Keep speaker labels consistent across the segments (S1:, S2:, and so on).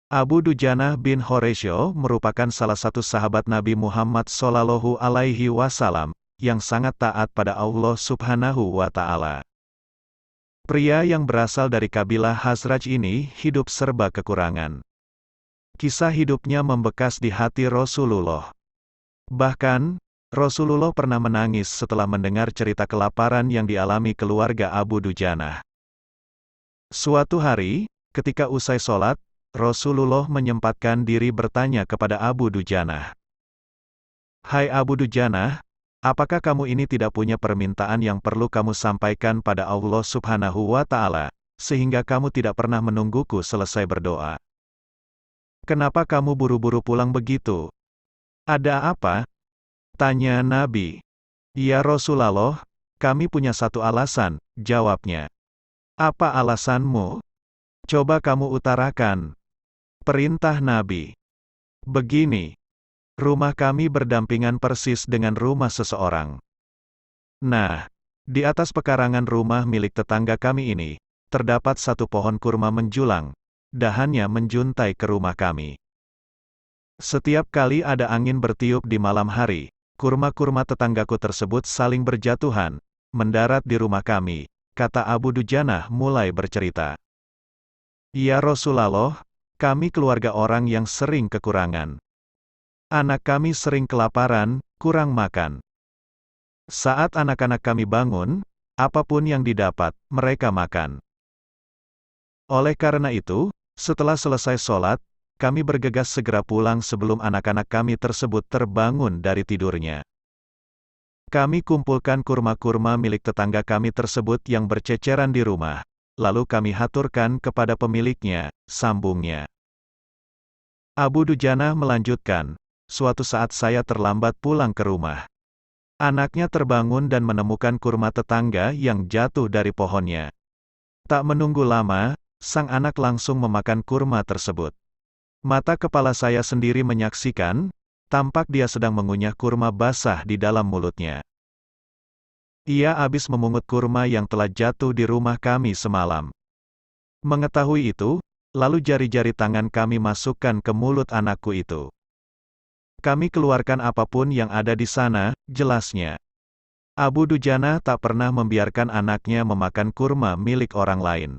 S1: Abu Dujanah bin Horesyo merupakan salah satu sahabat Nabi Muhammad SAW, yang sangat taat pada Allah Subhanahu wa Ta'ala. Pria yang berasal dari kabilah Khazraj ini hidup serba kekurangan. Kisah hidupnya membekas di hati Rasulullah. Bahkan, Rasulullah pernah menangis setelah mendengar cerita kelaparan yang dialami keluarga Abu Dujanah. Suatu hari, ketika usai sholat, Rasulullah menyempatkan diri bertanya kepada Abu Dujanah. "Hai Abu Dujanah, apakah kamu ini tidak punya permintaan yang perlu kamu sampaikan pada Allah Subhanahu wa Ta'ala, sehingga kamu tidak pernah menungguku selesai berdoa? Kenapa kamu buru-buru pulang begitu? Ada apa?" tanya Nabi. "Ya Rasulullah, kami punya satu alasan," jawabnya. "Apa alasanmu? Coba kamu utarakan," perintah Nabi. "Begini, rumah kami berdampingan persis dengan rumah seseorang. Nah, di atas pekarangan rumah milik tetangga kami ini, terdapat satu pohon kurma menjulang, dahannya menjuntai ke rumah kami. Setiap kali ada angin bertiup di malam hari, kurma-kurma tetanggaku tersebut saling berjatuhan, mendarat di rumah kami," kata Abu Dujanah mulai bercerita. "Ya Rasulullah, kami keluarga orang yang sering kekurangan. Anak kami sering kelaparan, kurang makan. Saat anak-anak kami bangun, apapun yang didapat, mereka makan. Oleh karena itu, setelah selesai sholat, kami bergegas segera pulang sebelum anak-anak kami tersebut terbangun dari tidurnya. Kami kumpulkan kurma-kurma milik tetangga kami tersebut yang berceceran di rumah, lalu kami haturkan kepada pemiliknya," sambungnya. Abu Dujanah melanjutkan, "Suatu saat saya terlambat pulang ke rumah. Anaknya terbangun dan menemukan kurma tetangga yang jatuh dari pohonnya. Tak menunggu lama, sang anak langsung memakan kurma tersebut. Mata kepala saya sendiri menyaksikan, tampak dia sedang mengunyah kurma basah di dalam mulutnya. Ia habis memungut kurma yang telah jatuh di rumah kami semalam. Mengetahui itu, lalu jari-jari tangan kami masukkan ke mulut anakku itu. Kami keluarkan apapun yang ada di sana," jelasnya. Abu Dujanah tak pernah membiarkan anaknya memakan kurma milik orang lain.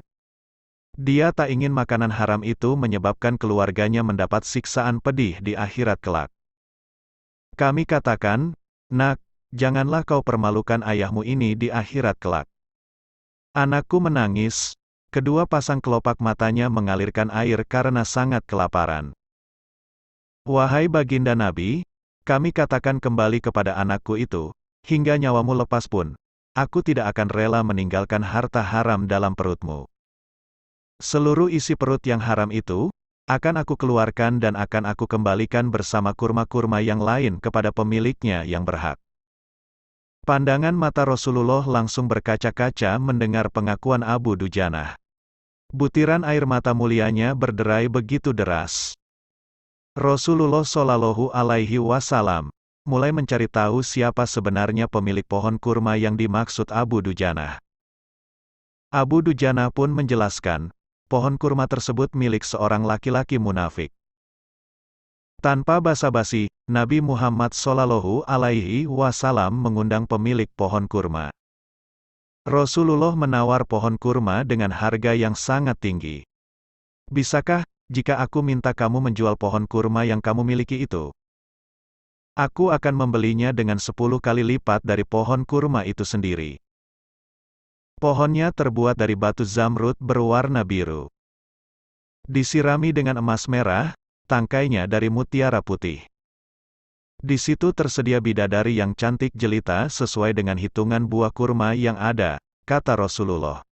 S1: Dia tak ingin makanan haram itu menyebabkan keluarganya mendapat siksaan pedih di akhirat kelak. Kami katakan, "Nak, janganlah kau permalukan ayahmu ini di akhirat kelak." Anakku menangis, kedua pasang kelopak matanya mengalirkan air karena sangat kelaparan. "Wahai baginda Nabi, kami katakan kembali kepada anakku itu, hingga nyawamu lepas pun, aku tidak akan rela meninggalkan harta haram dalam perutmu. Seluruh isi perut yang haram itu, akan aku keluarkan dan akan aku kembalikan bersama kurma-kurma yang lain kepada pemiliknya yang berhak." Pandangan mata Rasulullah langsung berkaca-kaca mendengar pengakuan Abu Dujanah. Butiran air mata mulianya berderai begitu deras. Rasulullah Shallallahu Alaihi Wasallam mulai mencari tahu siapa sebenarnya pemilik pohon kurma yang dimaksud Abu Dujanah. Abu Dujanah pun menjelaskan, pohon kurma tersebut milik seorang laki-laki munafik. Tanpa basa-basi, Nabi Muhammad Shallallahu Alaihi Wasallam mengundang pemilik pohon kurma. Rasulullah menawar pohon kurma dengan harga yang sangat tinggi. "Bisakah, jika aku minta kamu menjual pohon kurma yang kamu miliki itu? Aku akan membelinya dengan 10 kali lipat dari pohon kurma itu sendiri. Pohonnya terbuat dari batu zamrud berwarna biru. Disirami dengan emas merah, tangkainya dari mutiara putih. Di situ tersedia bidadari yang cantik jelita sesuai dengan hitungan buah kurma yang ada," kata Rasulullah.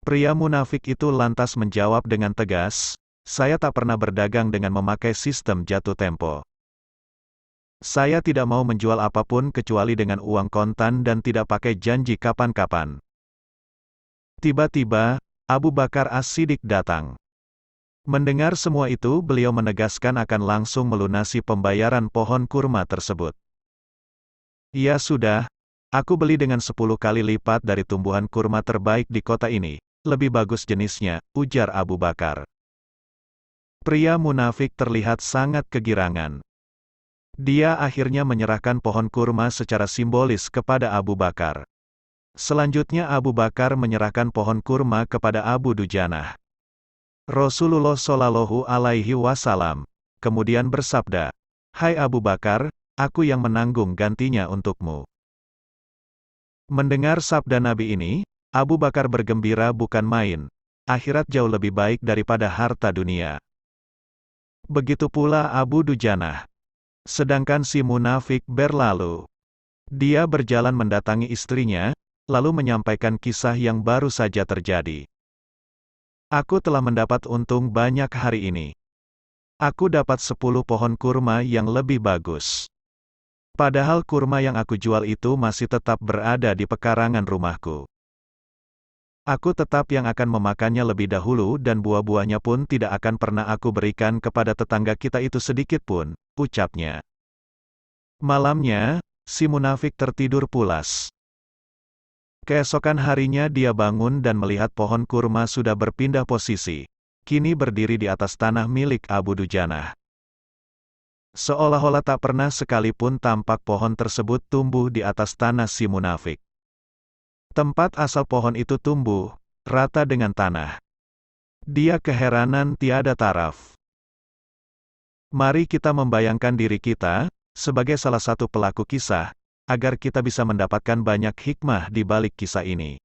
S1: Pria munafik itu lantas menjawab dengan tegas, "Saya tak pernah berdagang dengan memakai sistem jatuh tempo. Saya tidak mau menjual apapun kecuali dengan uang kontan dan tidak pakai janji kapan-kapan." Tiba-tiba, Abu Bakar As-Siddiq datang. Mendengar semua itu, beliau menegaskan akan langsung melunasi pembayaran pohon kurma tersebut. "Ya sudah, aku beli dengan 10 kali lipat dari tumbuhan kurma terbaik di kota ini, lebih bagus jenisnya," ujar Abu Bakar. Pria munafik terlihat sangat kegirangan. Dia akhirnya menyerahkan pohon kurma secara simbolis kepada Abu Bakar. Selanjutnya Abu Bakar menyerahkan pohon kurma kepada Abu Dujanah. Rasulullah Shallallahu Alaihi Wasallam kemudian bersabda, "Hai Abu Bakar, aku yang menanggung gantinya untukmu." Mendengar sabda Nabi ini, Abu Bakar bergembira bukan main. Akhirat jauh lebih baik daripada harta dunia. Begitu pula Abu Dujanah. Sedangkan si munafik berlalu. Dia berjalan mendatangi istrinya, lalu menyampaikan kisah yang baru saja terjadi. Aku telah mendapat untung banyak hari ini. Aku dapat 10 pohon kurma yang lebih bagus. Padahal kurma yang aku jual itu masih tetap berada di pekarangan rumahku. Aku tetap yang akan memakannya lebih dahulu dan buah-buahnya pun tidak akan pernah aku berikan kepada tetangga kita itu sedikit pun, ucapnya. Malamnya, si munafik tertidur pulas. Keesokan harinya dia bangun dan melihat pohon kurma sudah berpindah posisi. Kini berdiri di atas tanah milik Abu Dujanah. Seolah-olah tak pernah sekalipun tampak pohon tersebut tumbuh di atas tanah si munafik. Tempat asal pohon itu tumbuh, rata dengan tanah. Dia keheranan tiada taraf. Mari kita membayangkan diri kita, sebagai salah satu pelaku kisah, agar kita bisa mendapatkan banyak hikmah di balik kisah ini.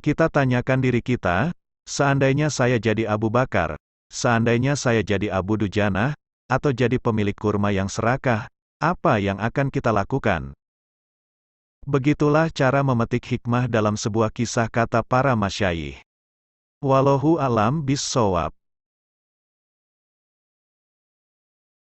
S1: Kita tanyakan diri kita, seandainya saya jadi Abu Bakar, seandainya saya jadi Abu Dujanah, atau jadi pemilik kurma yang serakah, apa yang akan kita lakukan? Begitulah cara memetik hikmah dalam sebuah kisah kata para masyayikh. Wallahu a'lam bishshawab.